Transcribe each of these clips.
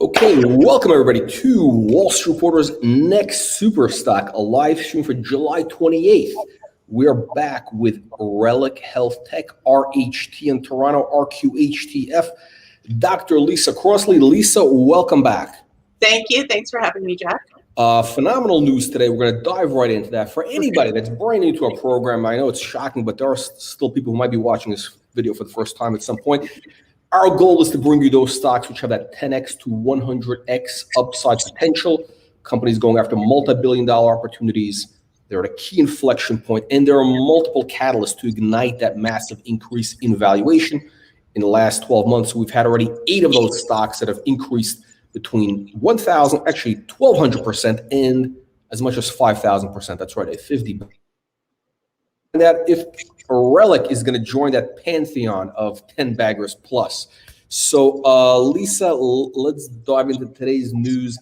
Okay, welcome everybody to Wall Street Reporter's Next Super Stock, a live stream for July 28th. We are back with Reliq Health Tech, RHT in Toronto, RQHTF. Dr. Lisa Crossley. Lisa, welcome back. Thank you. Thanks for having me, Jack. Phenomenal news today. We're going to dive right into that. For anybody that's brand new to our program, I know it's shocking, but there are still people who might be watching this video for the first time at some point. Our goal is to bring you those stocks which have that 10x to 100x upside potential. Companies going after multi-billion-dollar opportunities. They're at a key inflection point, and there are multiple catalysts to ignite that massive increase in valuation. In the last 12 months, we've had already 8 of those stocks that have increased between 1,000, actually 1,200%, and as much as 5,000%. That's right, a 50. And that if Reliq is going to join that pantheon of 10 baggers plus. So, Lisa, let's dive into today's news.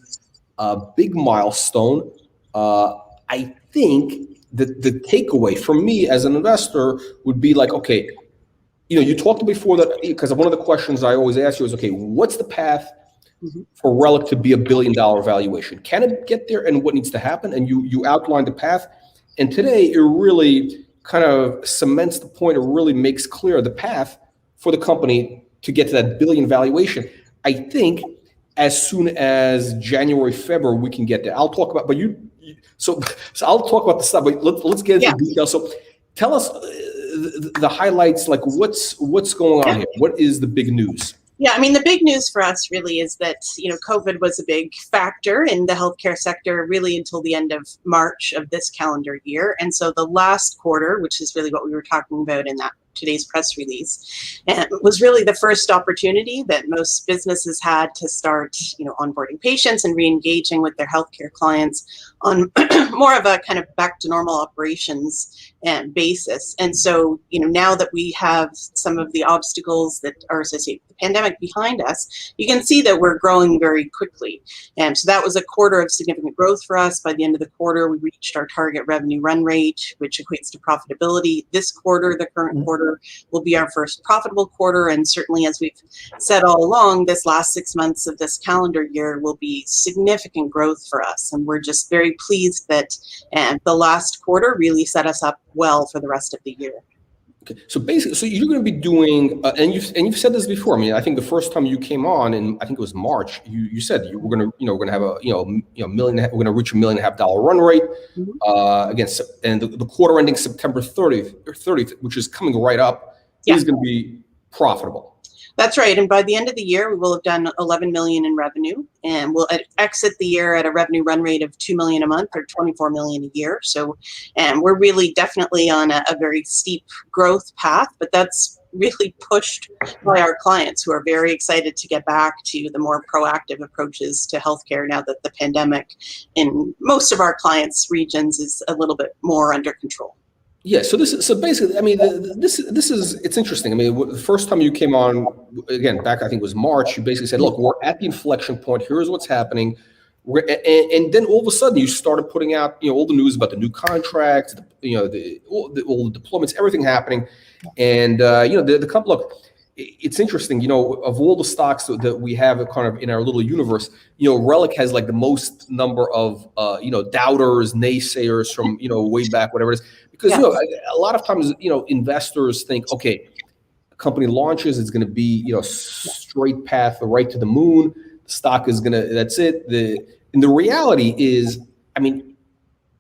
Big milestone. I think that the takeaway for me as an investor would be like, okay, you talked before that, because one of the questions I always ask you is, okay, what's the path for Reliq to be a $1 billion valuation? Can it get there, and what needs to happen? And you outlined the path. And today it really kind of cements the point, or really makes clear the path for the company to get to that $1 billion valuation. I think as soon as January, February, we can get there. I'll talk about, so I'll talk about the stuff, but let's get into detail. So tell us the highlights, like what's going on here? What is the big news? Yeah, I mean, the big news for us really is that, COVID was a big factor in the healthcare sector really until the end of March of this calendar year. And so the last quarter, which is really what we were talking about in today's press release, and was really the first opportunity that most businesses had to start, onboarding patients and re-engaging with their healthcare clients on more of a kind of back to normal operations basis. And so, now that we have some of the obstacles that are associated with the pandemic behind us, you can see that we're growing very quickly. And so that was a quarter of significant growth for us. By the end of the quarter, we reached our target revenue run rate, which equates to profitability. This quarter, the current quarter, will be our first profitable quarter. And certainly, as we've said all along, this last 6 months of this calendar year will be significant growth for us. And we're just very pleased that the last quarter really set us up well for the rest of the year. Okay, so basically, so you're going to be doing, and you've said this before. I mean, I think the first time you came on, and I think it was March, you said you were going to, we're going to have a million, we're going to reach $1.5 million run rate against, and the quarter ending September 30th, which is coming right up, is going to be profitable. That's right. And by the end of the year, we will have done 11 million in revenue, and we'll exit the year at a revenue run rate of 2 million a month, or 24 million a year. So, and we're really definitely on a very steep growth path, but that's really pushed by our clients, who are very excited to get back to the more proactive approaches to healthcare now that the pandemic in most of our clients' regions is a little bit more under control. Yeah, so basically, I mean, this is, it's interesting. I mean, the first time you came on, again, back, I think it was March, you basically said, look, we're at the inflection point. Here's what's happening. And then all of a sudden you started putting out, all the news about the new contracts, all the deployments, everything happening. And, the company, look, it's interesting, of all the stocks that we have kind of in our little universe, Reliq has like the most number of, doubters, naysayers from, way back, whatever it is. Because, a lot of times, investors think, okay, a company launches, it's going to be, straight path right to the moon. The stock is going to, that's it. And the reality is, I mean,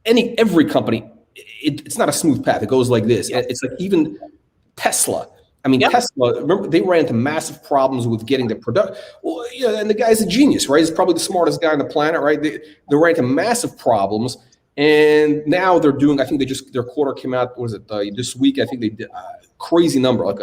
every company, it's not a smooth path. It goes like this. It's like even Tesla. I mean, Tesla, remember, they ran into massive problems with getting the product. Well, and the guy's a genius, right? He's probably the smartest guy on the planet, right? They ran into massive problems. And now they're doing, I think their quarter came out, what was it, this week? I think they did a crazy number, like,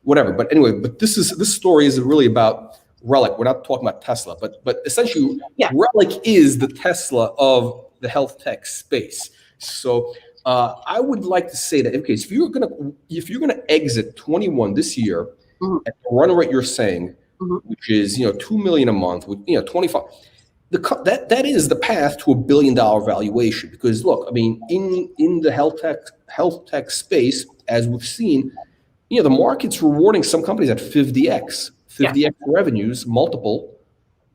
whatever. But anyway, this story is really about Reliq. We're not talking about Tesla, but essentially Reliq is the Tesla of the health tech space. So I would like to say that, okay, so if you're gonna exit 21 this year at the run rate you're saying, which is 2 million a month with 25. That is the path to $1 billion valuation, because look, I mean, in the health tech space, as we've seen, the market's rewarding some companies at 50x revenues multiple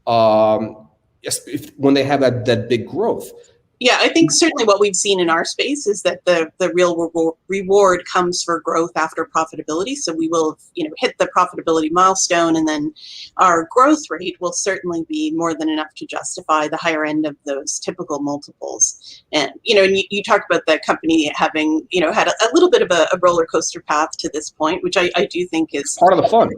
when they have that big growth. Yeah, I think certainly what we've seen in our space is that the real reward comes for growth after profitability. So we will, hit the profitability milestone, and then our growth rate will certainly be more than enough to justify the higher end of those typical multiples. And you talked about the company having had a little bit of a roller coaster path to this point, which I do think is part of the fun.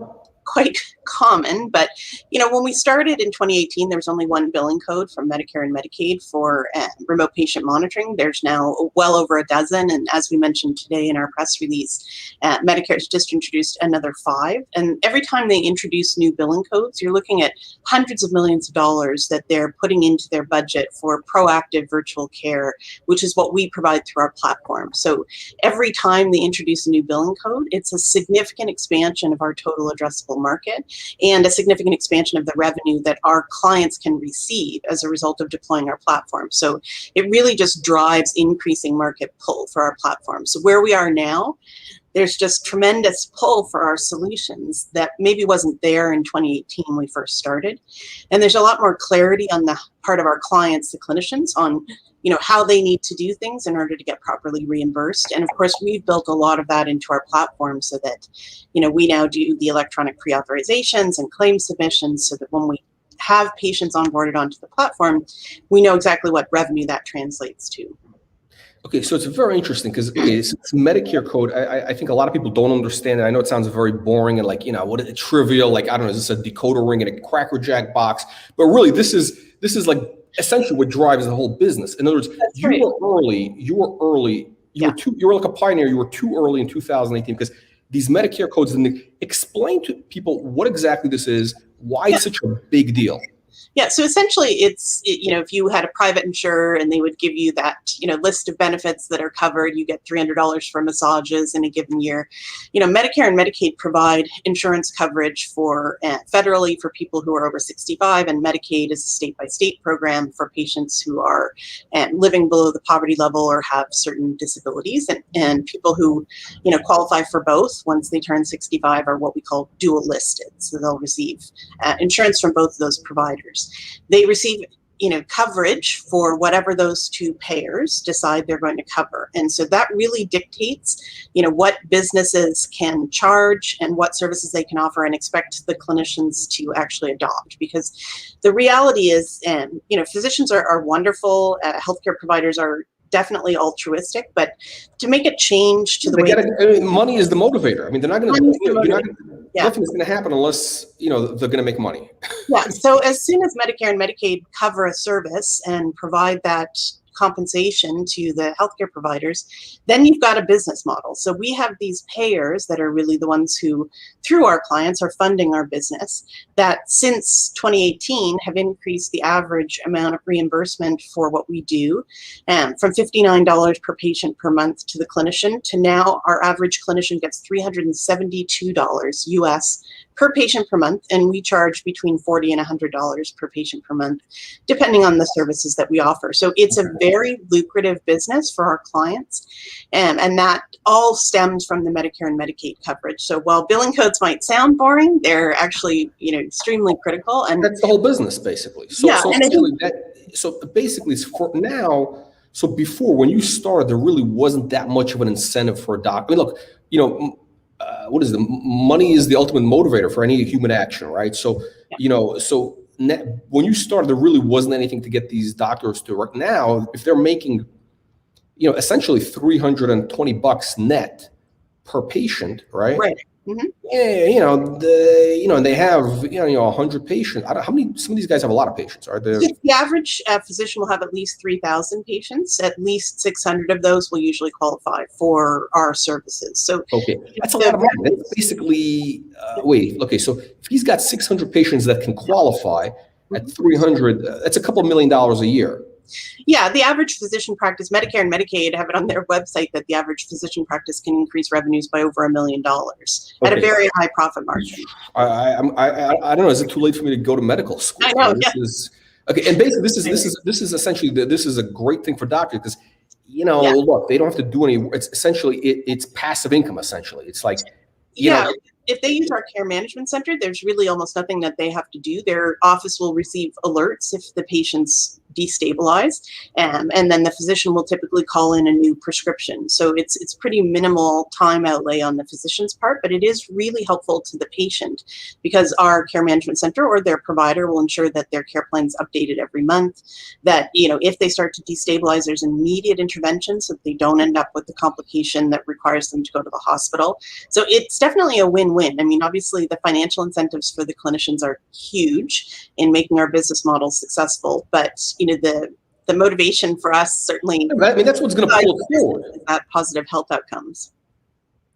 Quite common. But when we started in 2018, there was only one billing code from Medicare and Medicaid for remote patient monitoring. There's now well over a dozen, and as we mentioned today in our press release, Medicare's just introduced another 5. And every time they introduce new billing codes, you're looking at hundreds of millions of dollars that they're putting into their budget for proactive virtual care, which is what we provide through our platform. So every time they introduce a new billing code, it's a significant expansion of our total addressable market and a significant expansion of the revenue that our clients can receive as a result of deploying our platform. So it really just drives increasing market pull for our platform. So where we are now, there's just tremendous pull for our solutions that maybe wasn't there in 2018 when we first started. And there's a lot more clarity on the part of our clients, the clinicians, on how they need to do things in order to get properly reimbursed. And of course, we've built a lot of that into our platform so that, we now do the electronic pre-authorizations and claim submissions so that when we have patients onboarded onto the platform, we know exactly what revenue that translates to. Okay, so it's very interesting because it's Medicare code. I think a lot of people don't understand it. I know it sounds very boring and what trivial. Like, I don't know, is this a decoder ring in a Cracker Jack box? But really, this is like essentially what drives the whole business. In other words, you were early. You were like a pioneer. You were too early in 2018 because these Medicare codes didn't explain to people what exactly this is, why it's such a big deal. Yeah, so essentially it's, if you had a private insurer and they would give you that, list of benefits that are covered, you get $300 for massages in a given year. Medicare and Medicaid provide insurance coverage for federally for people who are over 65, and Medicaid is a state-by-state program for patients who are living below the poverty level or have certain disabilities. And people who, qualify for both once they turn 65 are what we call dual listed. So they'll receive insurance from both of those providers. They receive, coverage for whatever those two payers decide they're going to cover. And so that really dictates, what businesses can charge and what services they can offer and expect the clinicians to actually adopt. Because the reality is, physicians are wonderful, healthcare providers are definitely altruistic, but to make a change to the way money is the motivator. I mean, they're not going to. Nothing's going to happen unless they're going to make money. Yeah. So as soon as Medicare and Medicaid cover a service and provide that compensation to the healthcare providers, then you've got a business model. So we have these payers that are really the ones who, through our clients, are funding our business, that since 2018 have increased the average amount of reimbursement for what we do from $59 per patient per month to the clinician to now our average clinician gets $372 US per patient per month, and we charge between $40 and $100 per patient per month, depending on the services that we offer. So it's a very lucrative business for our clients, and that all stems from the Medicare and Medicaid coverage. So while billing codes might sound boring, they're actually extremely critical, and that's the whole business basically. So basically, for now. So before, when you started, there really wasn't that much of an incentive for a doctor. I mean, look, what is the money is the ultimate motivator for any human action, right? So, when you started, there really wasn't anything to get these doctors to work. Now, if they're making, essentially $320 net per patient, right? Right. Mm-hmm. Yeah, and they have 100 patients. How many? Some of these guys have a lot of patients. Are there? The average physician will have at least 3,000 patients. At least 600 of those will usually qualify for our services. So okay, that's a lot of money. That's basically So if he's got 600 patients that can qualify at 300, that's a couple $1 million a year. Yeah, the average physician practice, Medicare and Medicaid have it on their website that the average physician practice can increase revenues by over $1 million at a very high profit margin. I don't know. Is it too late for me to go to medical school? I know. Okay, and basically this is essentially this is a great thing for doctors because look, they don't have to do any. It's essentially it's passive income. Essentially, it's like if they use our care management center, there's really almost nothing that they have to do. Their office will receive alerts if the patient's destabilized, and then the physician will typically call in a new prescription. So it's pretty minimal time outlay on the physician's part, but it is really helpful to the patient because our care management center or their provider will ensure that their care plan is updated every month, that, you know, if they start to destabilize, there's immediate intervention so that they don't end up with the complication that requires them to go to the hospital. So it's definitely a win-win. I mean, obviously the financial incentives for the clinicians are huge in making our business model successful, but you know, the motivation for us certainly, I mean, that's what's going to pull it forward. That positive health outcomes.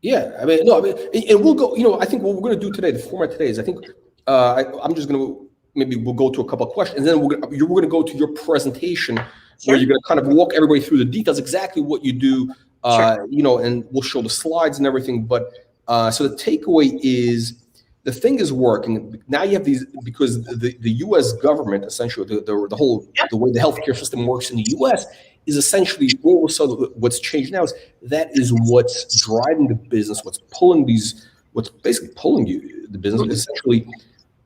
Yeah, I mean, no, I mean, and we'll go. You know, I think what we're going to do today, the format today is, I think I'm just going to maybe we'll go to a couple of questions, and then we're going to go to your presentation where you're going to kind of walk everybody through the details, exactly what you do. You know, and we'll show the slides and everything. But so the takeaway is, the thing is working. Now you have these, because the U.S. government, essentially, the whole, the way the healthcare system works in the U.S. is essentially, all of a sudden, what's changed now is that is what's driving the business, what's basically pulling you, the business. Essentially,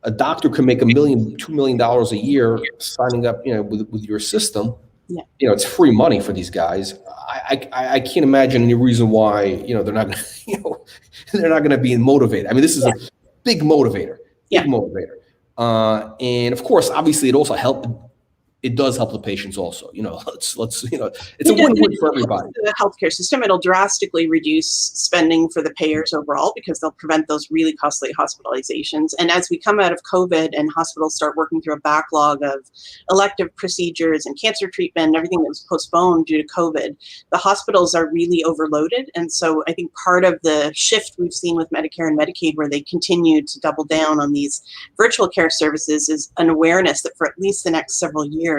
a doctor can make $1 million, $2 million a year signing up, you know, with your system. Yeah. You know, it's free money for these guys. I can't imagine any reason why, you know, they're not going to, you know, they're not going to be motivated. I mean, this is a big motivator, and of course, obviously, it does help the patients also. You know, let's you know, it's a win-win for everybody. The healthcare system, it'll drastically reduce spending for the payers overall because they'll prevent those really costly hospitalizations. And as we come out of COVID and hospitals start working through a backlog of elective procedures and cancer treatment and everything that was postponed due to COVID, the hospitals are really overloaded. And so I think part of the shift we've seen with Medicare and Medicaid, where they continue to double down on these virtual care services, is an awareness that for at least the next several years,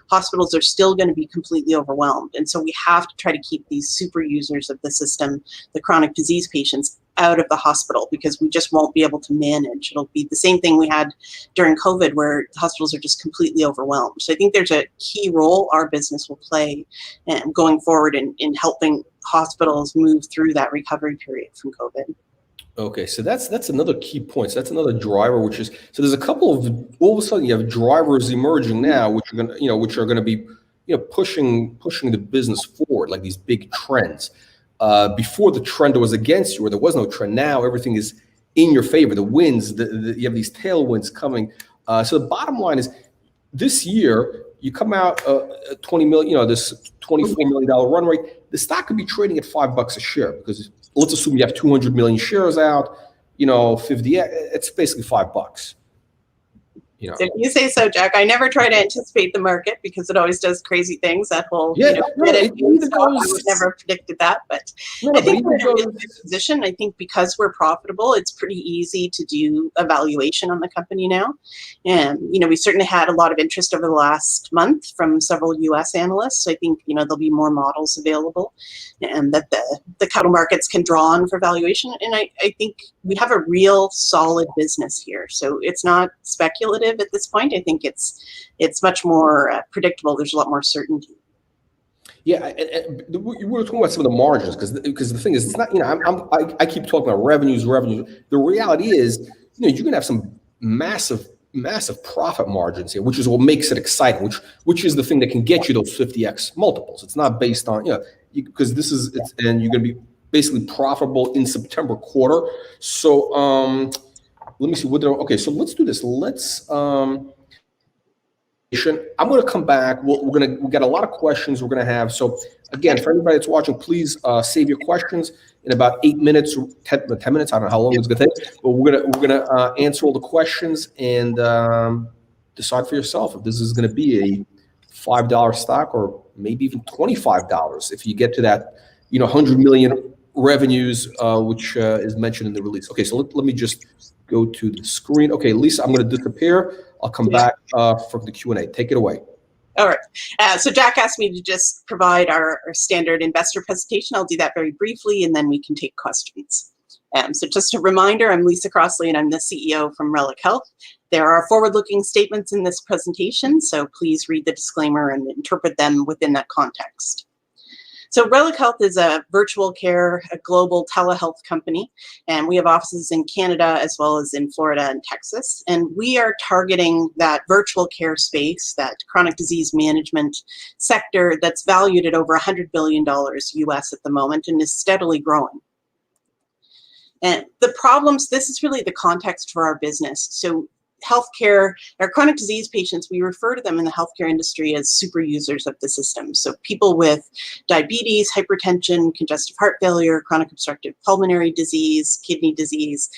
hospitals are still going to be completely overwhelmed. And so we have to try to keep these super users of the system, the chronic disease patients, out of the hospital, because we just won't be able to manage. It'll be the same thing we had during COVID, where the hospitals are just completely overwhelmed. So I think there's a key role our business will play going forward in helping hospitals move through that recovery period from COVID. Okay, so that's another key point. So that's another driver, which is, so there's a couple of, all of a sudden you have drivers emerging now, which are going to be, you know, pushing the business forward, like these big trends. Before, the trend was against you, or there was no trend. Now everything is in your favor. The winds, you have these tailwinds coming. So the bottom line is, this year you come out 20 million, you know, this $24 million run rate. The stock could be trading at $5 a share, because let's assume you have 200 million shares out, you know, 50, it's basically $5. You know. If you say so, Jack. I never try to anticipate the market because it always does crazy things. That whole, I would never have predicted that. But I think we're in a really good position. I think because we're profitable, it's pretty easy to do a valuation on the company now. And, you know, we certainly had a lot of interest over the last month from several U.S. analysts. So I think, you know, there'll be more models available, and that the capital markets can draw on for valuation. And I think we have a real solid business here. So it's not speculative at this point. I think it's much more predictable. There's a lot more certainty. Yeah, and we were talking about some of the margins, because the thing is, it's not, you know, I keep talking about revenues. The reality is, you know, you're gonna have some massive profit margins here, which is what makes it exciting. Which is the thing that can get you those 50x multiples. It's not based on, you know, because this is, and you're gonna be basically profitable in September quarter. So let me see what okay, so let's do this. I'm going to come back. We got a lot of questions we're going to have. So again, for everybody that's watching, please save your questions in about 8 minutes, 10 minutes. I don't know how long it's going to take, but we're going to answer all the questions and decide for yourself if this is going to be a $5 stock or maybe even $25 if you get to that, you know, 100 million revenues, which is mentioned in the release. Okay, so let me just go to the screen. Okay, Lisa, I'm going to disappear. I'll come back from the Q&A. Take it away. All right. So Jack asked me to just provide our standard investor presentation. I'll do that very briefly, and then we can take questions. So just a reminder, I'm Lisa Crossley, and I'm the CEO from Reliq Health. There are forward-looking statements in this presentation, so please read the disclaimer and interpret them within that context. So Reliq Health is a virtual care, a global telehealth company, and we have offices in Canada as well as in Florida and Texas. And we are targeting that virtual care space, that chronic disease management sector that's valued at over $100 billion US at the moment and is steadily growing. And the problems, this is really the context for our business. So healthcare, our chronic disease patients, we refer to them in the healthcare industry as super users of the system. So people with diabetes, hypertension, congestive heart failure, chronic obstructive pulmonary disease, kidney disease,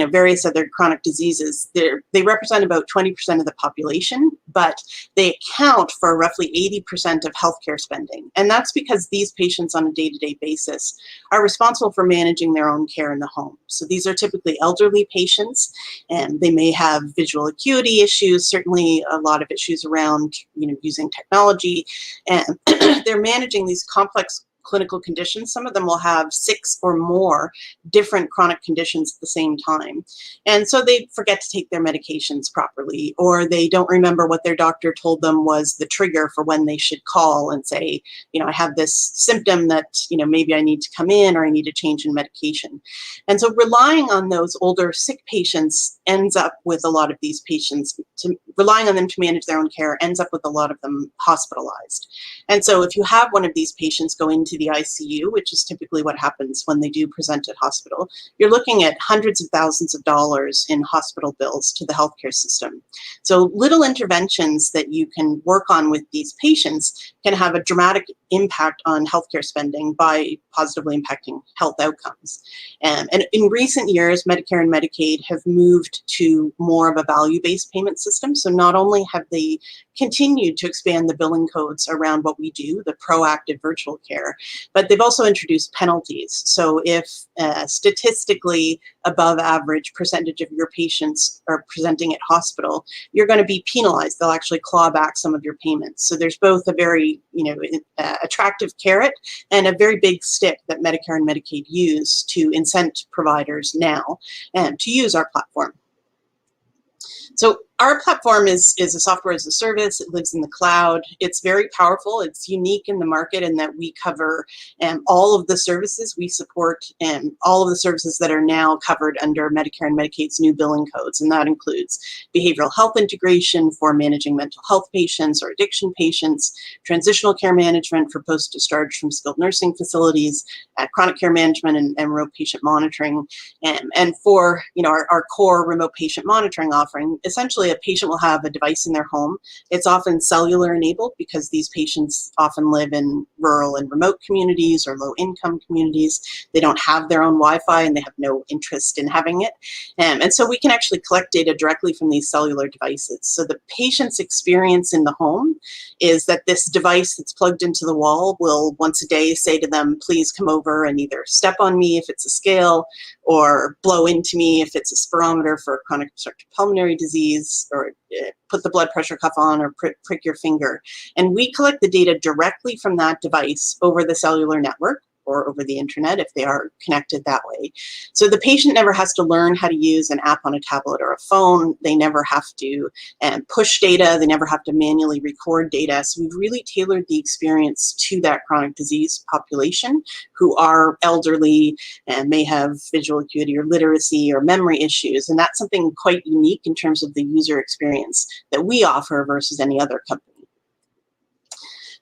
various other chronic diseases, they represent about 20% of the population, but they account for roughly 80% of healthcare spending. And that's because these patients on a day-to-day basis are responsible for managing their own care in the home. So these are typically elderly patients, and they may have visual acuity issues, certainly a lot of issues around using technology, and they're managing these complex clinical conditions. Some of them will have 6 or more different chronic conditions at the same time. And so they forget to take their medications properly, or they don't remember what their doctor told them was the trigger for when they should call and say, I have this symptom that, maybe I need to come in or I need a change in medication. And so relying on those older sick patients ends up with a lot of these patients, relying on them to manage their own care ends up with a lot of them hospitalized. And so if you have one of these patients go into the ICU, which is typically what happens when they do present at hospital, you're looking at hundreds of thousands of dollars in hospital bills to the healthcare system. So little interventions that you can work on with these patients can have a dramatic impact on healthcare spending by positively impacting health outcomes. And in recent years, Medicare and Medicaid have moved to more of a value-based payment system. So not only have they continued to expand the billing codes around what we do, the proactive virtual care, but they've also introduced penalties. So if statistically above average percentage of your patients are presenting at hospital, you're going to be penalized. They'll actually claw back some of your payments. So there's both a very attractive carrot and a very big stick that Medicare and Medicaid use to incent providers now and to use our platform. So our platform is a software as a service. It lives in the cloud. It's very powerful. It's unique in the market in that we cover all of the services we support and all of the services that are now covered under Medicare and Medicaid's new billing codes. And that includes behavioral health integration for managing mental health patients or addiction patients, transitional care management for post-discharge from skilled nursing facilities, chronic care management and remote patient monitoring. And for our core remote patient monitoring offering, essentially a patient will have a device in their home. It's often cellular enabled because these patients often live in rural and remote communities or low income communities. They don't have their own Wi-Fi and they have no interest in having it. And so we can actually collect data directly from these cellular devices. So the patient's experience in the home is that this device that's plugged into the wall will once a day say to them, please come over and either step on me if it's a scale or blow into me if it's a spirometer for chronic obstructive pulmonary disease, or put the blood pressure cuff on or prick your finger. And we collect the data directly from that device over the cellular network or over the internet if they are connected that way. So the patient never has to learn how to use an app on a tablet or a phone. They never have to push data. They never have to manually record data. So we've really tailored the experience to that chronic disease population who are elderly and may have visual acuity or literacy or memory issues. And that's something quite unique in terms of the user experience that we offer versus any other company.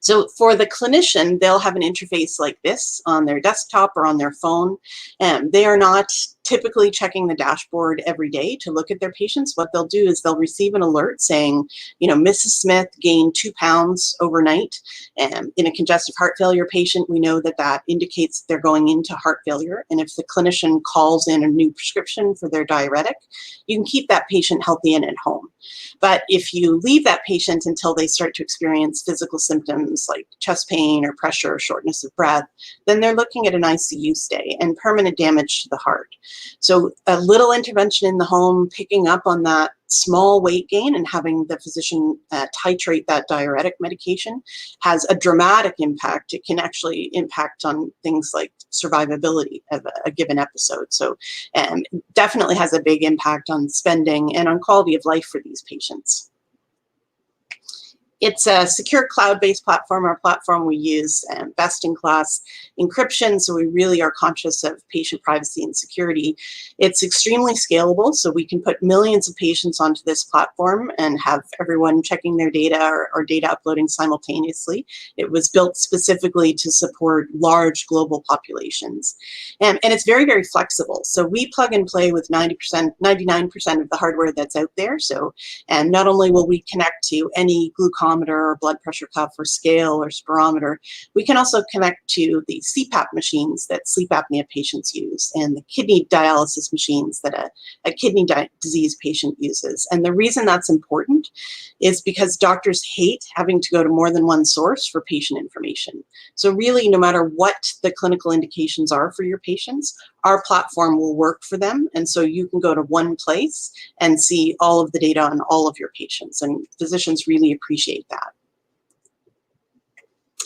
So for the clinician, they'll have an interface like this on their desktop or on their phone. They are not typically checking the dashboard every day to look at their patients. What they'll do is they'll receive an alert saying, Mrs. Smith gained 2 pounds overnight. In a congestive heart failure patient, we know that that indicates they're going into heart failure. And if the clinician calls in a new prescription for their diuretic, you can keep that patient healthy and at home. But if you leave that patient until they start to experience physical symptoms like chest pain or pressure or shortness of breath, then they're looking at an ICU stay and permanent damage to the heart. So a little intervention in the home, picking up on that small weight gain and having the physician titrate that diuretic medication has a dramatic impact. It can actually impact on things like survivability of a given episode. So definitely has a big impact on spending and on quality of life for these patients. It's a secure cloud-based platform. Our platform, we use best-in-class encryption, so we really are conscious of patient privacy and security. It's extremely scalable, so we can put millions of patients onto this platform and have everyone checking their data or data uploading simultaneously. It was built specifically to support large global populations. And it's very, very flexible. So we plug and play with 99% of the hardware that's out there. So, and not only will we connect to any glucometer or blood pressure cuff or scale or spirometer, we can also connect to the CPAP machines that sleep apnea patients use and the kidney dialysis machines that a kidney disease patient uses. And the reason that's important is because doctors hate having to go to more than one source for patient information. So really, no matter what the clinical indications are for your patients, our platform will work for them. And so you can go to one place and see all of the data on all of your patients. And physicians really appreciate that.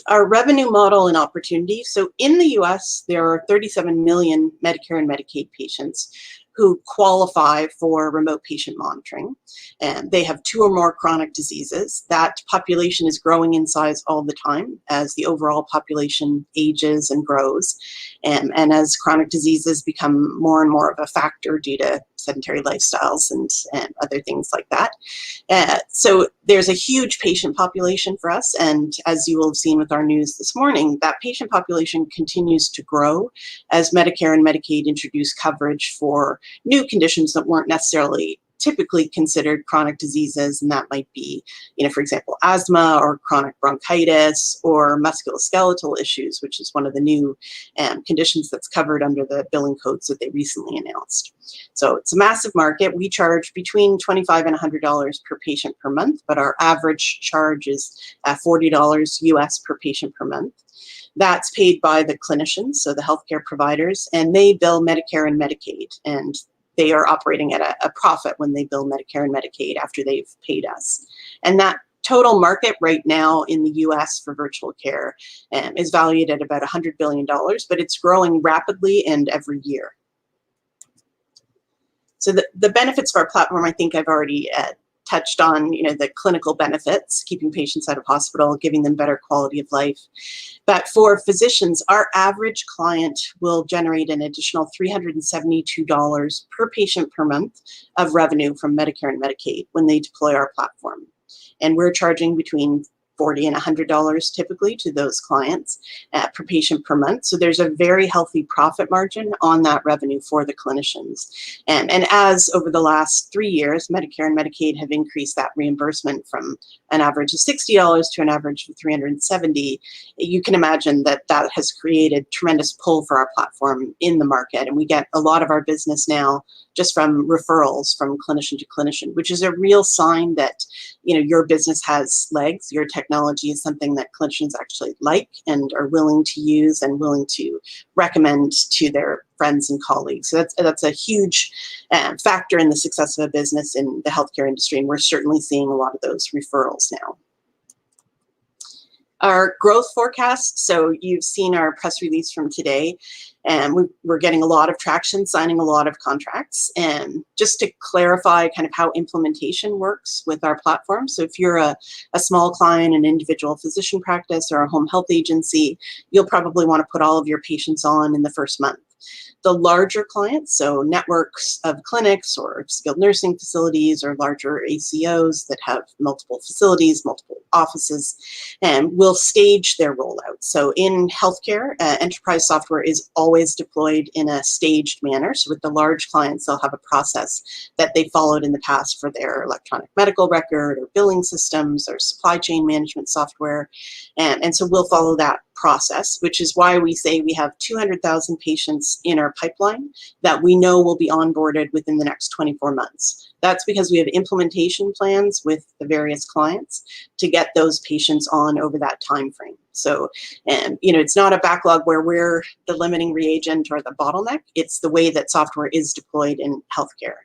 Our revenue model and opportunity. So in the US, there are 37 million Medicare and Medicaid patients who qualify for remote patient monitoring. And they have 2 or more chronic diseases. That population is growing in size all the time as the overall population ages and grows. And as chronic diseases become more and more of a factor due to sedentary lifestyles and other things like that. So there's a huge patient population for us. And as you will have seen with our news this morning, that patient population continues to grow as Medicare and Medicaid introduce coverage for new conditions that weren't necessarily typically considered chronic diseases, and that might be, for example, asthma or chronic bronchitis or musculoskeletal issues, which is one of the new conditions that's covered under the billing codes that they recently announced. So it's a massive market. We charge between $25 and $100 per patient per month, but our average charge is $40 US per patient per month. That's paid by the clinicians, so the healthcare providers, and they bill Medicare and Medicaid, and they are operating at a profit when they bill Medicare and Medicaid after they've paid us. And that total market right now in the US for virtual care is valued at about $100 billion, but it's growing rapidly and every year. So the benefits of our platform, I think I've already touched on, the clinical benefits, keeping patients out of hospital, giving them better quality of life. But for physicians, our average client will generate an additional $372 per patient per month of revenue from Medicare and Medicaid when they deploy our platform. And we're charging between $40 and $100 typically to those clients per patient per month. So there's a very healthy profit margin on that revenue for the clinicians. And as over the last 3 years, Medicare and Medicaid have increased that reimbursement from an average of $60 to an average of $370, you can imagine that that has created tremendous pull for our platform in the market. And we get a lot of our business now just from referrals from clinician to clinician, which is a real sign that your business has legs. Your technology is something that clinicians actually like and are willing to use and willing to recommend to their friends and colleagues. So that's a huge factor in the success of a business in the healthcare industry, and we're certainly seeing a lot of those referrals now. Our growth forecast, so you've seen our press release from today, and we're getting a lot of traction, signing a lot of contracts. And just to clarify kind of how implementation works with our platform, so if you're a small client, an individual physician practice, or a home health agency, you'll probably want to put all of your patients on in the first month. The larger clients, so networks of clinics or skilled nursing facilities or larger ACOs that have multiple facilities, multiple offices, and will stage their rollout. So in healthcare, enterprise software is always deployed in a staged manner. So with the large clients, they'll have a process that they followed in the past for their electronic medical record or billing systems or supply chain management software. And so we'll follow that process, which is why we say we have 200,000 patients in our pipeline that we know will be onboarded within the next 24 months. That's because we have implementation plans with the various clients to get those patients on over that time frame. So, it's not a backlog where we're the limiting reagent or the bottleneck. It's the way that software is deployed in healthcare.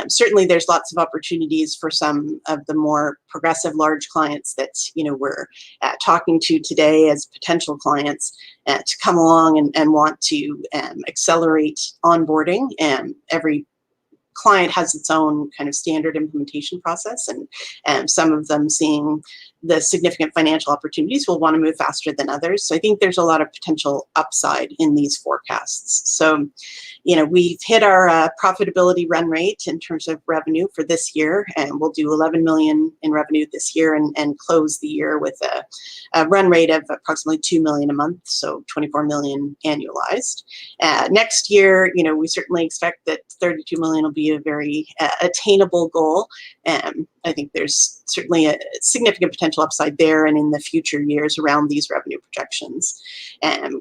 Certainly, there's lots of opportunities for some of the more progressive large clients that we're talking to today as potential clients to come along and want to accelerate onboarding. Every client has its own kind of standard implementation process, and some of them seeing the significant financial opportunities will want to move faster than others. So I think there's a lot of potential upside in these forecasts. So, we've hit our profitability run rate in terms of revenue for this year, and we'll do 11 million in revenue this year and close the year with a run rate of approximately 2 million a month, so 24 million annualized. Next year, we certainly expect that 32 million will be a very attainable goal. I think there's certainly a significant potential upside there and in the future years around these revenue projections.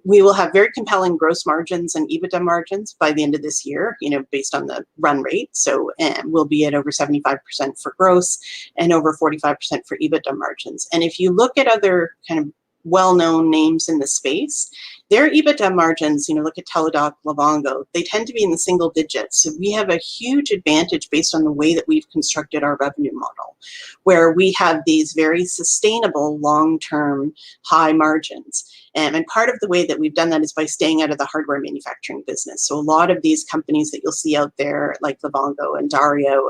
We will have very compelling gross margins and EBITDA margins by the end of this year, based on the run rate. So we'll be at over 75% for gross and over 45% for EBITDA margins. And if you look at other kind of well-known names in the space, their EBITDA margins, look at Teladoc, Livongo, they tend to be in the single digits. So we have a huge advantage based on the way that we've constructed our revenue model, where we have these very sustainable, long-term, high margins. And part of the way that we've done that is by staying out of the hardware manufacturing business. So a lot of these companies that you'll see out there, like Livongo and Dario,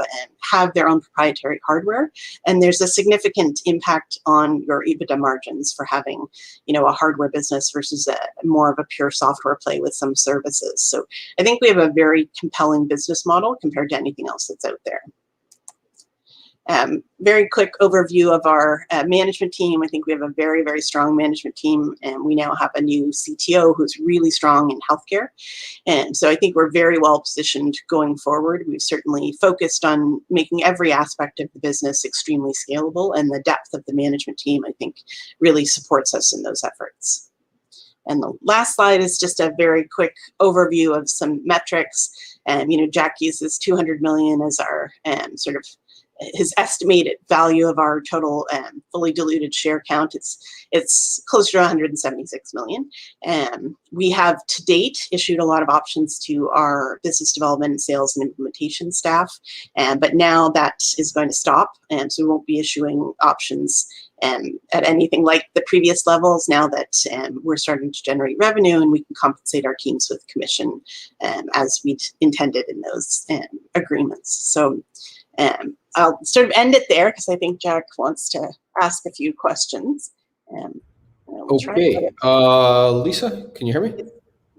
have their own proprietary hardware. And there's a significant impact on your EBITDA margins for having, a hardware business versus more of a pure software play with some services. So I think we have a very compelling business model compared to anything else that's out there. Very quick overview of our management team. I think we have a very, very strong management team, and we now have a new CTO who's really strong in healthcare. And so I think we're very well positioned going forward. We've certainly focused on making every aspect of the business extremely scalable, and the depth of the management team, I think, really supports us in those efforts. And the last slide is just a very quick overview of some metrics. Jack uses 200 million as our sort of his estimated value of our total fully diluted share count. It's closer to 176 million. We have to date issued a lot of options to our business development, sales, and implementation staff, but now that is going to stop, and so we won't be issuing options at anything like the previous levels now that we're starting to generate revenue and we can compensate our teams with commission as we intended in those agreements. So I'll sort of end it there because I think Jack wants to ask a few questions. Okay. Lisa, can you hear me?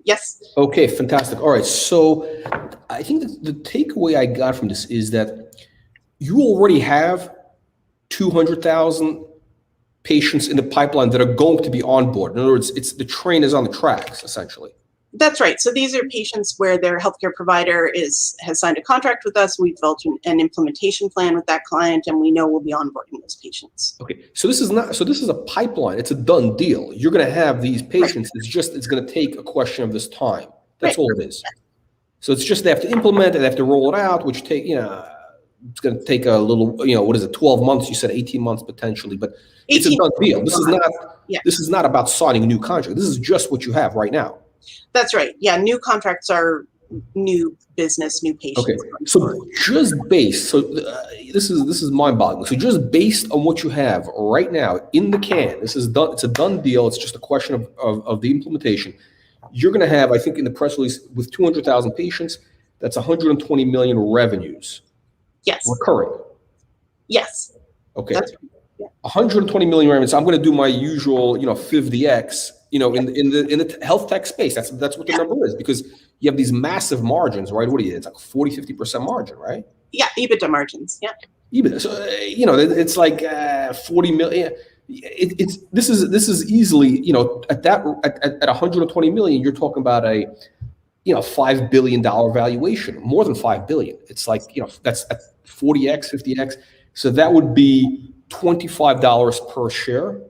Yes. Okay, fantastic. All right. So I think the takeaway I got from this is that you already have 200,000 patients in the pipeline that are going to be on board. In other words, the train is on the tracks, essentially. That's right. So these are patients where their healthcare provider has signed a contract with us. We've developed an implementation plan with that client, and we know we'll be onboarding those patients. Okay. So this is a pipeline. It's a done deal. You're going to have these patients. Right. It's going to take a question of this time. That's right. All it is. So it's just they have to implement it, they have to roll it out, which it's going to take a little, 12 months? You said 18 months potentially, but it's a done deal. This is not about signing a new contract. This is just what you have right now. That's right. Yeah, new contracts are new business, new patients. Okay, so this is mind-boggling. So just based on what you have right now in the can, this is done. It's a done deal. It's just a question of the implementation. You're going to have, I think, in the press release with 200,000 patients, that's 120 million revenues. Yes. Recurring. Yes. Okay. That's right. Yeah. 120 million revenues. So I'm going to do my usual, 50x. In the health tech space, that's what the number is, because you have these massive margins, right? It's like 40-50% margin, right? Yeah, EBITDA margins. Yeah. EBITDA. So it's like 40 million. This is easily at 120 million, you're talking about a $5 billion valuation, more than 5 billion. It's like that's at 40x, 50x. So that would be $25 per share.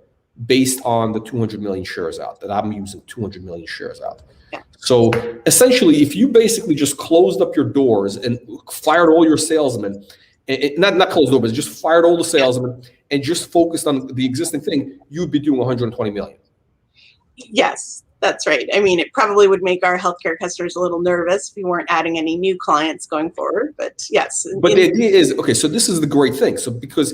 Based on the 200 million shares out that I'm using, 200 million shares out. Yeah. So essentially, if you basically just closed up your doors and fired all your salesmen, and not closed doors, but just fired all the salesmen and just focused on the existing thing, you'd be doing 120 million. Yes, that's right. I mean, it probably would make our healthcare customers a little nervous if we weren't adding any new clients going forward, but yes. But the idea is, okay, so this is the great thing. So because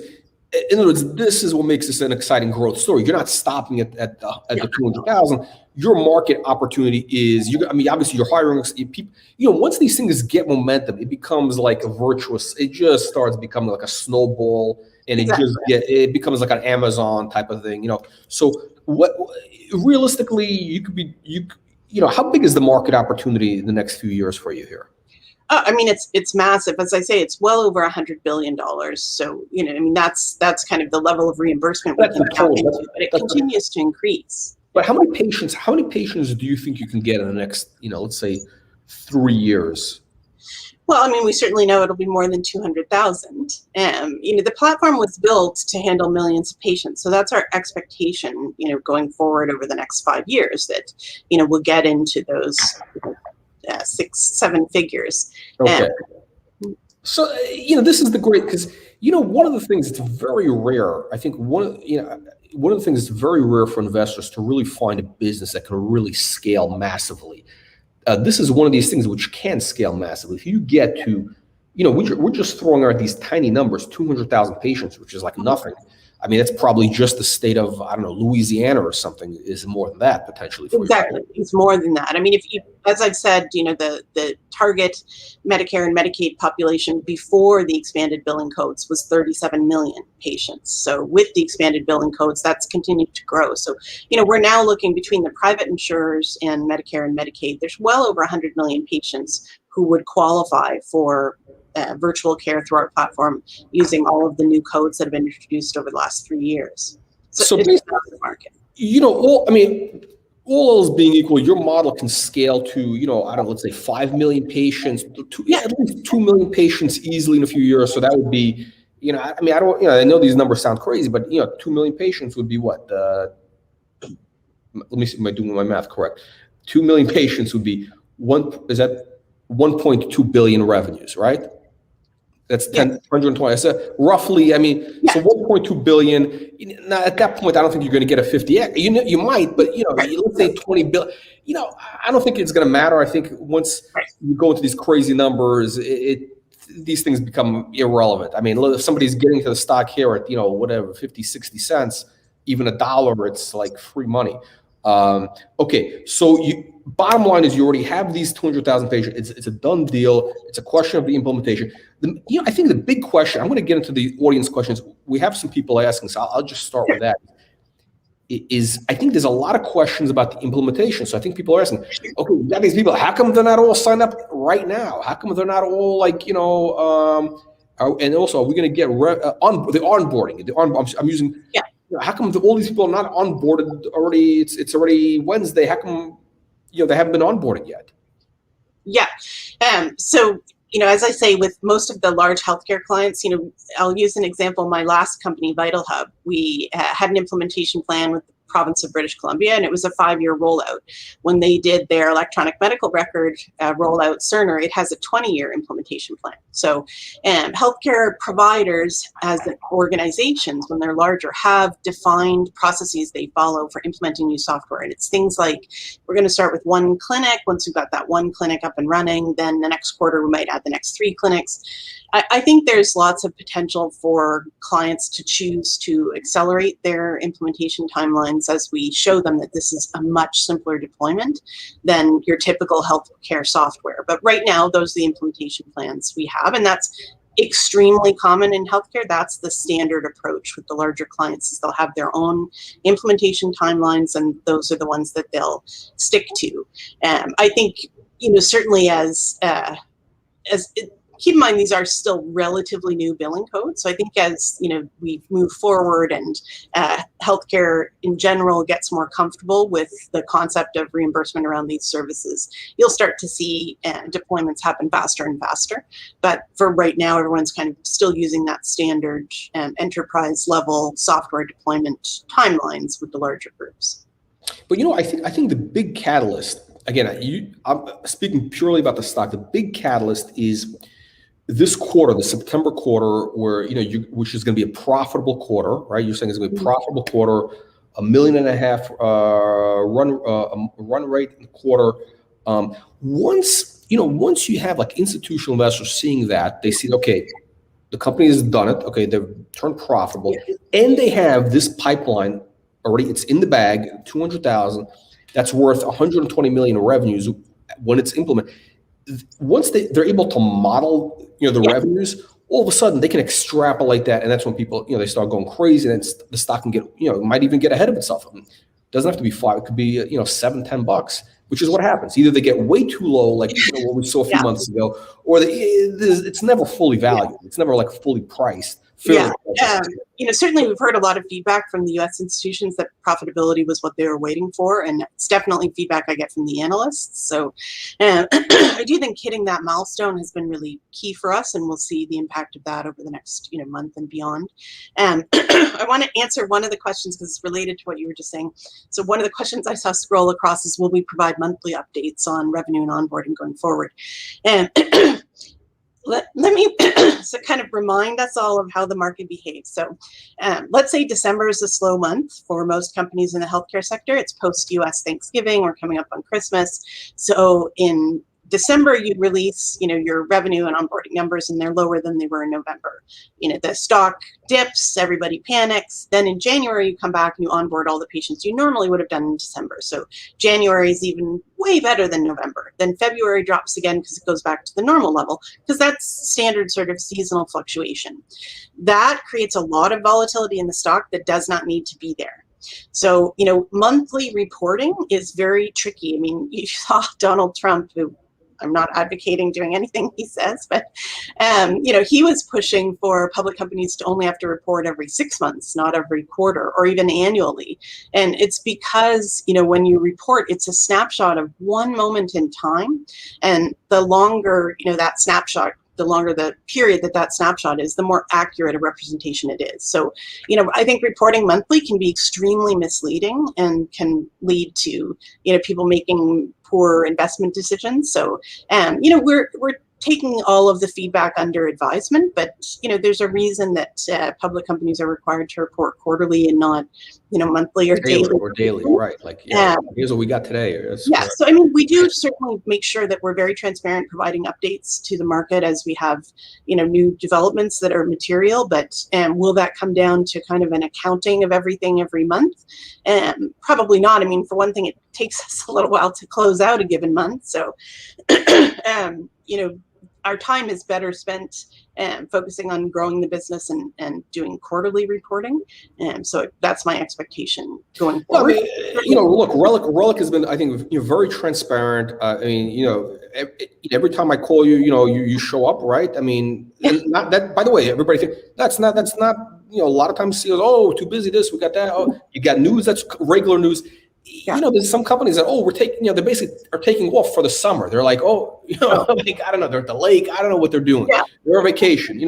in other words, this is what makes this an exciting growth story. You're not stopping at the 200,000. Your market opportunity is, I mean, obviously you're hiring people. Once these things get momentum, it becomes like a virtuous. It just starts becoming like a snowball, and it becomes like an Amazon type of thing. So what realistically you could be how big is the market opportunity in the next few years for you here? I mean, it's massive. As I say, it's well over $100 billion. So, I mean, that's kind of the level of reimbursement we can tap into, but it continues to increase. But how many patients do you think you can get in the next, let's say 3 years? Well, I mean, we certainly know it'll be more than 200,000. The platform was built to handle millions of patients. So that's our expectation, going forward over the next 5 years that, we'll get into those 6-7 figures. Okay. So, this is the great, because, one of the things that's very rare, I think one of the things that's very rare for investors to really find a business that can really scale massively. This is one of these things which can scale massively. If you get to, we're just throwing out these tiny numbers, 200,000 patients, which is like nothing. I mean, that's probably just the state of, I don't know, Louisiana or something is more than that potentially. Exactly. It's more than that. I mean, as I've said, the target Medicare and Medicaid population before the expanded billing codes was 37 million patients. So with the expanded billing codes, that's continued to grow. So, we're now looking between the private insurers and Medicare and Medicaid, there's well over 100 million patients who would qualify for virtual care through our platform using all of the new codes that have been introduced over the last 3 years. So it's a massive market. All else being equal, your model can scale to, let's say 5 million patients, at least 2 million patients easily in a few years. So that would be, I know these numbers sound crazy, but 2 million patients would be what? Let me see, am I doing my math correct? 2 million patients would be 1.2 billion revenues, right? That's 120. So roughly, so 1.2 billion. Now at that point, I don't think you're going to get a 50x. You might, but let's say 20 billion. I don't think it's going to matter. I think once you go into these crazy numbers, these things become irrelevant. I mean, if somebody's getting to the stock here at whatever 50, 60 cents, even $1, it's like free money. Okay, so bottom line is you already have these 200,000 patients. It's a done deal. It's a question of the implementation. I think the big question, I'm going to get into the audience questions. We have some people asking, so I'll just start with that. I think there's a lot of questions about the implementation. So I think people are asking, okay, we got these people, how come they're not all signed up right now? How come they're not all and also, are we going to get the onboarding? I'm using, how come all these people are not onboarded already? It's already Wednesday. How come, they haven't been onboarded yet? Yeah. So, as I say, with most of the large healthcare clients, I'll use an example. My last company, VitalHub, we had an implementation plan with the province of British Columbia, and it was a 5-year rollout. When they did their electronic medical record rollout, Cerner, it has a 20-year implementation plan. So healthcare providers as organizations, when they're larger, have defined processes they follow for implementing new software. And it's things like, we're going to start with 1 clinic. Once we've got that 1 clinic up and running, then the next quarter we might add the next 3 clinics. I think there's lots of potential for clients to choose to accelerate their implementation timelines as we show them that this is a much simpler deployment than your typical healthcare software. But right now, those are the implementation plans we have, and that's extremely common in healthcare. That's the standard approach with the larger clients, is they'll have their own implementation timelines, and those are the ones that they'll stick to. I think, certainly keep in mind, these are still relatively new billing codes. So I think as we move forward and healthcare in general gets more comfortable with the concept of reimbursement around these services, you'll start to see deployments happen faster and faster. But for right now, everyone's kind of still using that standard enterprise level software deployment timelines with the larger groups. But I think the big catalyst, again, I'm speaking purely about the stock. The big catalyst is this quarter, the September quarter, where which is going to be a profitable quarter, right? You're saying it's going to be a profitable quarter, $1.5 million run rate in the quarter. Once you have like institutional investors seeing that, they see, okay, The company has done it. Okay, they've turned profitable, and they have this pipeline already. It's in the bag, 200,000. That's worth 120 million in revenues when it's implemented. Once they're able to model, the revenues, all of a sudden they can extrapolate that, and that's when people, they start going crazy, and the stock can get, might even get ahead of itself. It doesn't have to be $5; it could be, $7-10, which is what happens. Either they get way too low, like what we saw a few months ago, or it's never fully valued. It's never like fully priced. Certainly we've heard a lot of feedback from the U.S. institutions that profitability was what they were waiting for, and it's definitely feedback I get from the analysts. So I do think hitting that milestone has been really key for us, and we'll see the impact of that over the next month and beyond. I want to answer one of the questions because it's related to what you were just saying. So one of the questions I saw scroll across is, will we provide monthly updates on revenue and onboarding going forward? And let me so kind of remind us all of how the market behaves. So let's say December is a slow month for most companies in the healthcare sector. It's post-US Thanksgiving. We're coming up on Christmas. So in December, you'd release, your revenue and onboarding numbers, and they're lower than they were in November. The stock dips, everybody panics. Then in January, you come back and you onboard all the patients you normally would have done in December. So January is even way better than November. Then February drops again because it goes back to the normal level, because that's standard sort of seasonal fluctuation. That creates a lot of volatility in the stock that does not need to be there. So, monthly reporting is very tricky. I mean, you saw Donald Trump, who I'm not advocating doing anything he says, but, he was pushing for public companies to only have to report every 6 months, not every quarter or even annually. And it's because, when you report, it's a snapshot of one moment in time. And the longer, that snapshot, the longer the period that snapshot is, the more accurate a representation it is. So, I think reporting monthly can be extremely misleading and can lead to, people making poor investment decisions. So, we're taking all of the feedback under advisement, but there's a reason that public companies are required to report quarterly and not monthly or daily. Right? Like, here's what we got today. So we do certainly make sure that we're very transparent, providing updates to the market as we have new developments that are material. But will that come down to kind of an accounting of everything every month? Probably not. I mean, for one thing, it takes us a little while to close out a given month. So our time is better spent focusing on growing the business and doing quarterly reporting. So that's my expectation going forward. Look, Reliq has been, I think, very transparent. Every time I call you, you show up, right? I mean, and not that, by the way, everybody thinks that's not, a lot of times CEOs, oh, too busy this, we got that. Oh, you got news, that's regular news. There's some companies that, we're taking, they basically are taking off for the summer. They're like, like, I don't know, they're at the lake. I don't know what they're doing. They're on vacation.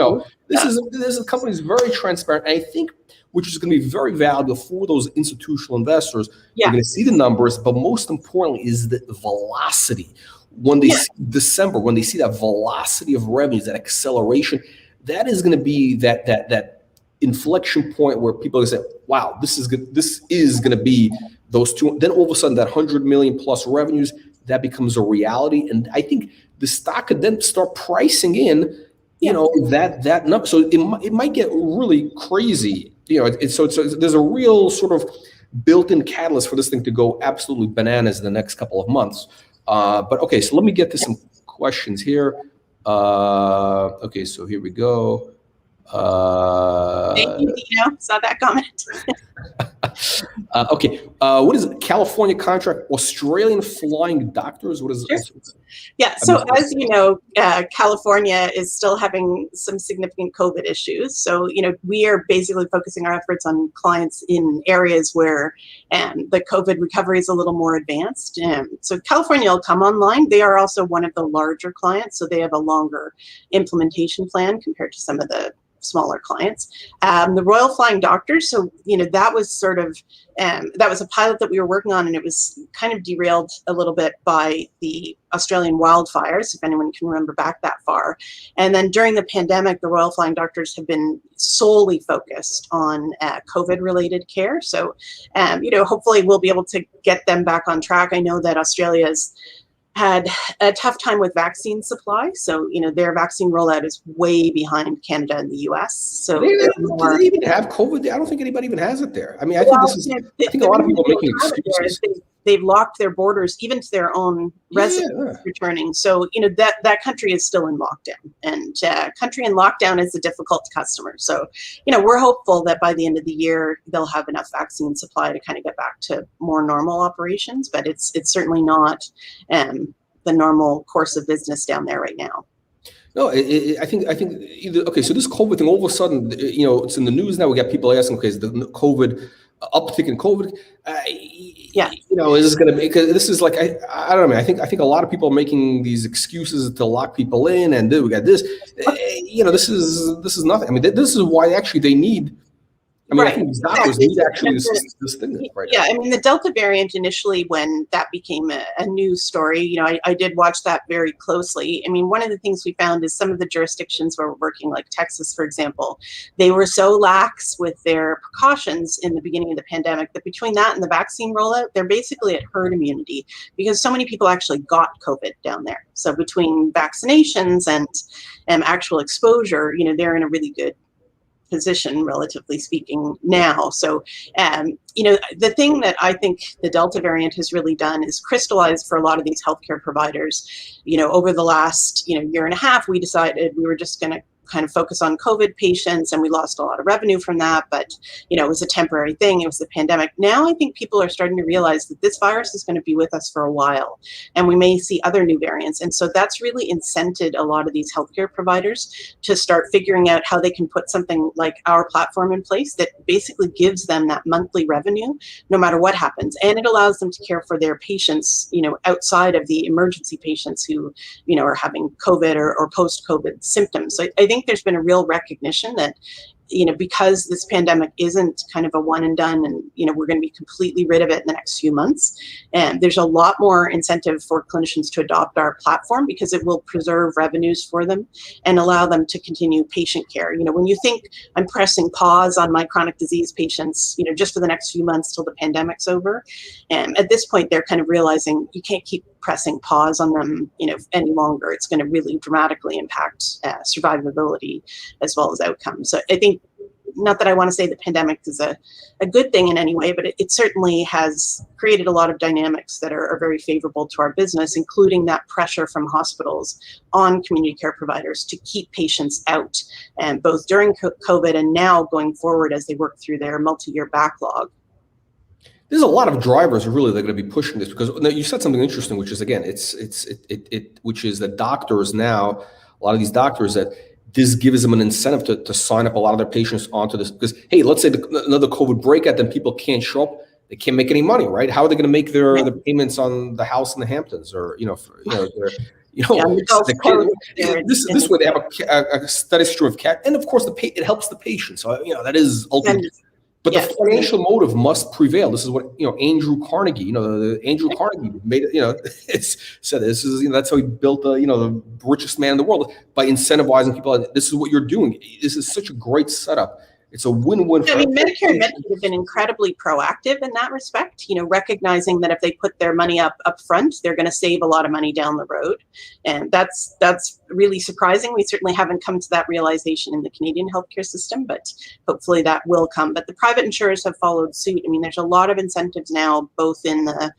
This is companies very transparent. And I think, which is going to be very valuable for those institutional investors. They're going to see the numbers, but most importantly is the velocity. When they see December, when they see that velocity of revenues, that acceleration, that is going to be that inflection point where people are going to say, wow, this is good. This is going to be those two. Then all of a sudden that 100 million plus revenues, that becomes a reality. And I think the stock could then start pricing in, that number. So it might get really crazy. So there's a real sort of built-in catalyst for this thing to go absolutely bananas in the next couple of months. But okay, so let me get to some questions here. Okay, so here we go. Thank you, Dino. Saw that comment. Okay, what is it? California contract, Australian flying doctors? What is it? Yeah, so as you know, California is still having some significant COVID issues. So, we are basically focusing our efforts on clients in areas where the COVID recovery is a little more advanced. So California will come online. They are also one of the larger clients, so they have a longer implementation plan compared to some of the smaller clients. The Royal Flying Doctors, so that was sort of that was a pilot that we were working on, and it was kind of derailed a little bit by the Australian wildfires, if anyone can remember back that far. And then during the pandemic, the Royal Flying Doctors have been solely focused on COVID-related care. So, hopefully we'll be able to get them back on track. I know that Australia is had a tough time with vaccine supply. So, their vaccine rollout is way behind Canada and the US. So do they even have COVID? I don't think anybody even has it there. I mean, I think well, this is, I think a lot of people are making excuses. They've locked their borders even to their own residents returning. So, that country is still in lockdown, and country in lockdown is a difficult customer. So, we're hopeful that by the end of the year, they'll have enough vaccine supply to kind of get back to more normal operations, but it's certainly not the normal course of business down there right now. No, I think either, okay. So this COVID thing, all of a sudden, it's in the news now. We got people asking, okay, is the COVID uptick in COVID? Yeah. Is this going to make? This is like I don't know. I think a lot of people are making these excuses to lock people in, and we got this. This is nothing. I mean, this is why actually they need. I mean, I think these doctors need actually this thing right now. Yeah, I mean, the Delta variant initially, when that became a news story, I did watch that very closely. I mean, one of the things we found is some of the jurisdictions where we're working, like Texas, for example, they were so lax with their precautions in the beginning of the pandemic that between that and the vaccine rollout, they're basically at herd immunity because so many people actually got COVID down there. So between vaccinations and actual exposure, they're in a really good position, relatively speaking, now. So, the thing that I think the Delta variant has really done is crystallized for a lot of these healthcare providers. Over the last, year and a half, we decided we were just going to kind of focus on COVID patients, and we lost a lot of revenue from that, but it was a temporary thing. It was the pandemic. Now I think people are starting to realize that this virus is going to be with us for a while, and we may see other new variants. And so that's really incented a lot of these healthcare providers to start figuring out how they can put something like our platform in place that basically gives them that monthly revenue no matter what happens. And it allows them to care for their patients, outside of the emergency patients who, are having COVID or post-COVID symptoms. So I think there's been a real recognition that, because this pandemic isn't kind of a one and done and, we're going to be completely rid of it in the next few months. And there's a lot more incentive for clinicians to adopt our platform because it will preserve revenues for them and allow them to continue patient care. When you think I'm pressing pause on my chronic disease patients, just for the next few months till the pandemic's over, and at this point, they're kind of realizing you can't keep pressing pause on them, any longer. It's going to really dramatically impact survivability as well as outcomes. So I think, not that I want to say the pandemic is a good thing in any way, but it certainly has created a lot of dynamics that are very favorable to our business, including that pressure from hospitals on community care providers to keep patients out, and both during COVID and now going forward as they work through their multi-year backlog. There's a lot of drivers really that are going to be pushing this, because you said something interesting, which is, again, which is that doctors now, a lot of these doctors, that this gives them an incentive to sign up a lot of their patients onto this, because, hey, let's say another COVID breakout, then people can't show up, they can't make any money, right? How are they going to make their payments on the house in the Hamptons, or this way they have a steady stream of cash, and of course it helps the patient. So that is ultimately. But the financial motive must prevail. This is what Andrew Carnegie. Andrew Carnegie made it. Said this is that's how he built the richest man in the world, by incentivizing people. This is what you're doing. This is such a great setup. It's a win-win. I mean, Medicare and Medicaid have been incredibly proactive in that respect, recognizing that if they put their money up front, they're going to save a lot of money down the road. And that's really surprising. We certainly haven't come to that realization in the Canadian healthcare system, but hopefully that will come. But the private insurers have followed suit. I mean, there's a lot of incentives now, both in the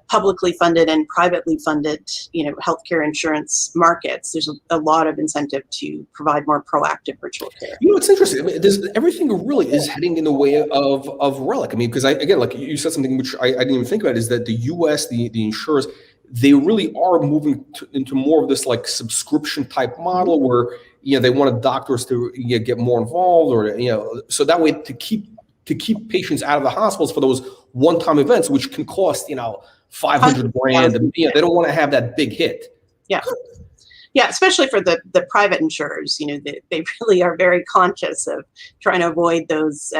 publicly funded and privately funded, healthcare insurance markets. There's a lot of incentive to provide more proactive virtual care. It's interesting. I mean, everything really is heading in the way of Reliq. I mean, because again, like you said something which I didn't even think about, is that the U.S., the insurers, they really are moving into more of this like subscription type model where they want doctors to get more involved, or so that way to keep patients out of the hospitals for those one-time events, which can cost $500,000. And, they don't want to have that big hit. Yeah. Yeah, especially for the private insurers, they really are very conscious of trying to avoid those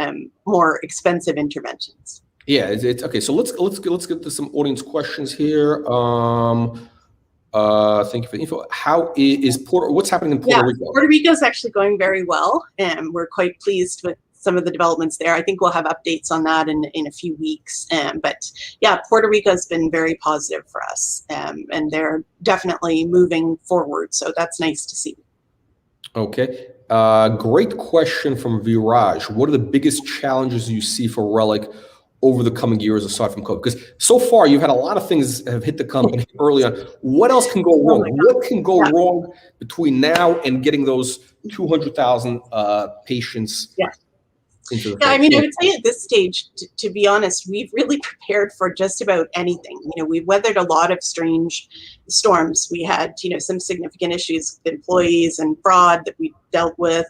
more expensive interventions. Yeah, it's okay. So let's get to some audience questions here. Thank you for the info. How is what's happening in Puerto Rico? Puerto Rico is actually going very well, and we're quite pleased with some of the developments there. I think we'll have updates on that in a few weeks. But yeah, Puerto Rico has been very positive for us, and they're definitely moving forward. So that's nice to see. Okay. Great question from Viraj. What are the biggest challenges you see for Reliq over the coming years aside from COVID? Because so far you've had a lot of things have hit the company early on. What else can go wrong? What can go wrong between now and getting those 200,000 patients into the I mean, I would say at this stage, to be honest, we've really prepared for just about anything. We've weathered a lot of strange storms. We had, some significant issues with employees and fraud that we dealt with.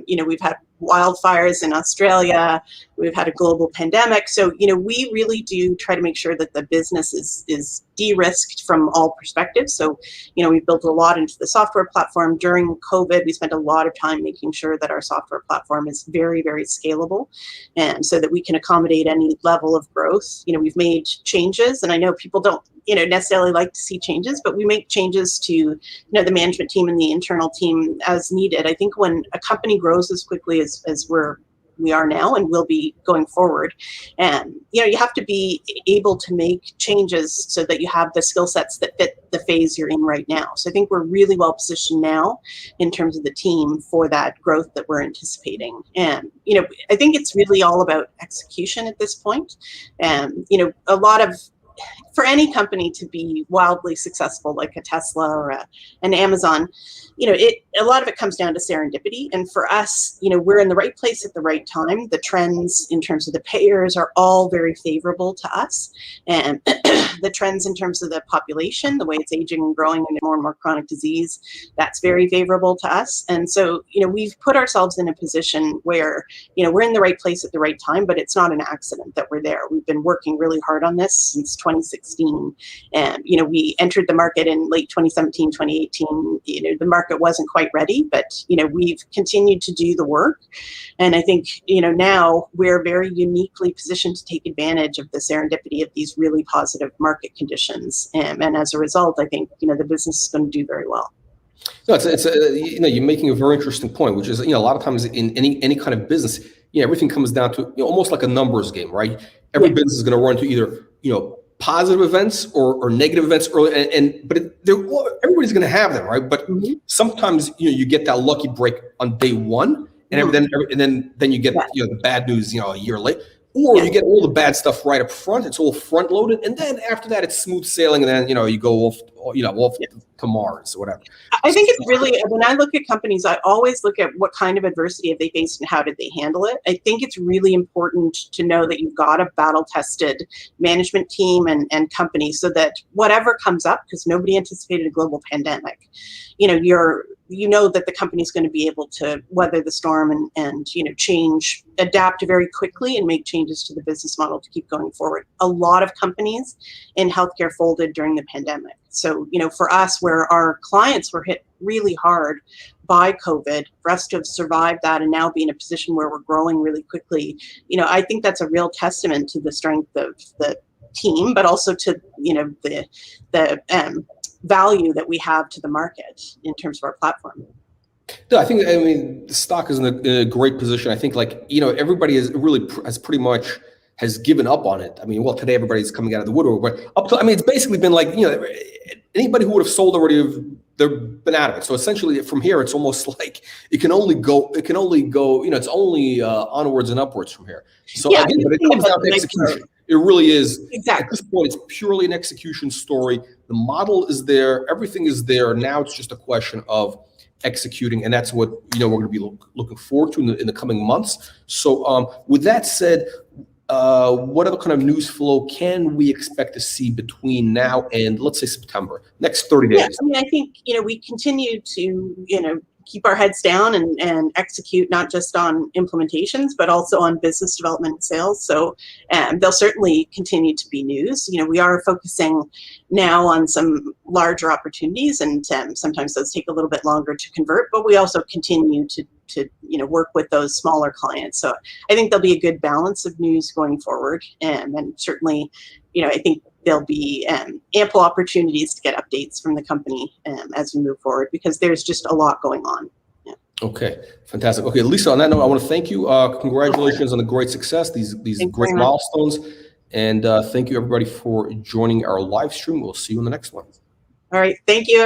We've had wildfires in Australia. We've had a global pandemic. So, we really do try to make sure that the business is de-risked from all perspectives. So, we've built a lot into the software platform. During COVID, we spent a lot of time making sure that our software platform is very, very scalable, and so that we can accommodate any level of growth. We've made changes, and I know people don't, necessarily like to see changes, but we make changes to, the management team and the internal team as needed. I think when a company grows as quickly as we are now and will be going forward, and you have to be able to make changes so that you have the skill sets that fit the phase you're in right now. So I think we're really well positioned now in terms of the team for that growth that we're anticipating. And I think it's really all about execution at this point. And a lot of, for any company to be wildly successful, like a Tesla or an Amazon, a lot of it comes down to serendipity. And for us, we're in the right place at the right time. The trends in terms of the payers are all very favorable to us. And the trends in terms of the population, the way it's aging and growing into more and more chronic disease, that's very favorable to us. And so, we've put ourselves in a position where, we're in the right place at the right time, but it's not an accident that we're there. We've been working really hard on this since 2016. And, we entered the market in late 2017, 2018. The market wasn't quite ready, but, we've continued to do the work. And I think, now we're very uniquely positioned to take advantage of the serendipity of these really positive market conditions. And as a result, I think, the business is going to do very well. No, you're making a very interesting point, which is, a lot of times in any kind of business, everything comes down to almost like a numbers game, right? Every business is going to run into either, positive events or negative events early, but everybody's going to have them, right? But sometimes, you get that lucky break on day one, and then you get, the bad news, a year late. Or you get all the bad stuff right up front. It's all front loaded, and then after that, it's smooth sailing, and then you go off to Mars or whatever. I think it's really, when I look at companies, I always look at what kind of adversity have they faced and how did they handle it. I think it's really important to know that you've got a battle-tested management team and company, so that whatever comes up, because nobody anticipated a global pandemic, you know that the company's going to be able to weather the storm and change, adapt very quickly, and make changes to the business model to keep going forward. A lot of companies in healthcare folded during the pandemic. So, for us, where our clients were hit really hard by COVID, for us to have survived that and now be in a position where we're growing really quickly, I think that's a real testament to the strength of the team, but also to, the value that we have to the market in terms of our platform. No, I mean, the stock is in a great position. I think, everybody has pretty much has given up on it. I mean, today everybody's coming out of the woodwork, but it's basically been like, anybody who would have sold already, they've been out of it. So essentially from here, it's almost like it can only go, it's only onwards and upwards from here. So again, but it comes down to execution. It really is. Exactly. At this point, it's purely an execution story. The model is there. Everything is there. Now it's just a question of executing, and that's what we're going to be looking forward to in the coming months. So with that said, what other kind of news flow can we expect to see between now and, let's say, September, next 30 days? Yeah, I mean, I think, we continue to, keep our heads down and execute not just on implementations, but also on business development and sales. So there'll certainly continue to be news. We are focusing now on some larger opportunities, and sometimes those take a little bit longer to convert, but we also continue to work with those smaller clients. So I think there'll be a good balance of news going forward. And certainly, I think there'll be ample opportunities to get updates from the company as we move forward, because there's just a lot going on. Yeah. Okay, fantastic. Okay, Lisa, on that note, I want to thank you. Congratulations on the great success, these Thanks great very much. milestones. And thank you, everybody, for joining our live stream. We'll see you in the next one. All right. Thank you.